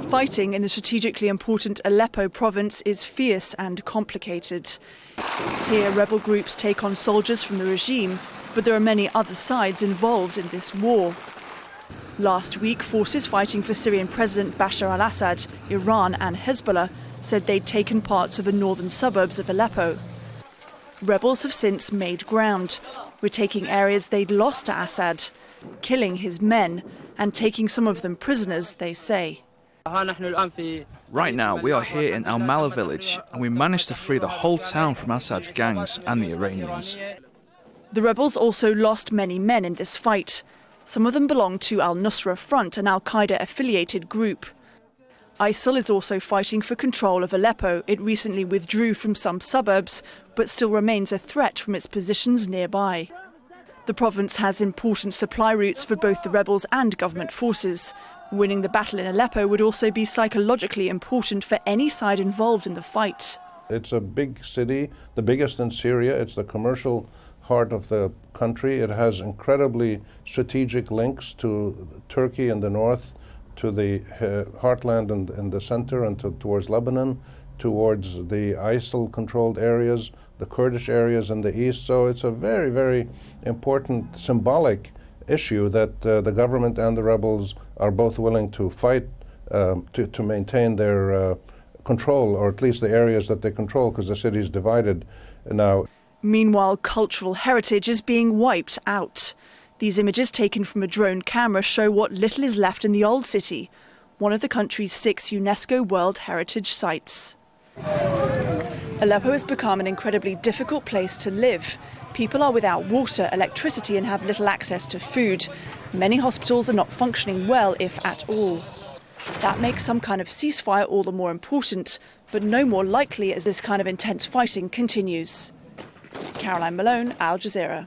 Fighting in the strategically important Aleppo province is fierce and complicated. Here, rebel groups take on soldiers from the regime, but there are many other sides involved in this war. Last week, forces fighting for Syrian President Bashar al-Assad, Iran and Hezbollah said they'd taken parts of the northern suburbs of Aleppo. Rebels have since made ground, retaking areas they'd lost to Assad, killing his men and taking some of them prisoners, they say. Right now, we are here in al-Mala village, and we managed to free the whole town from Assad's gangs and the Iranians. The rebels also lost many men in this fight. Some of them belong to al-Nusra Front, an al-Qaeda-affiliated group. ISIL is also fighting for control of Aleppo. It recently withdrew from some suburbs, but still remains a threat from its positions nearby. The province has important supply routes for both the rebels and government forces. Winning the battle in Aleppo would also be psychologically important for any side involved in the fight. It's a big city, the biggest in Syria. It's the commercial heart of the country. It has incredibly strategic links to Turkey in the north, to the heartland in the center, and towards Lebanon, towards the ISIL-controlled areas, the Kurdish areas in the east. So it's a very, very important symbolic issue that the government and the rebels are both willing to fight to maintain their control, or at least the areas that they control, because the city is divided now. Meanwhile, cultural heritage is being wiped out. These images taken from a drone camera show what little is left in the old city, one of the country's 6 UNESCO World Heritage Sites. Aleppo has become an incredibly difficult place to live. People are without water, electricity and have little access to food. Many hospitals are not functioning well, if at all. That makes some kind of ceasefire all the more important, but no more likely as this kind of intense fighting continues. Caroline Malone, Al Jazeera.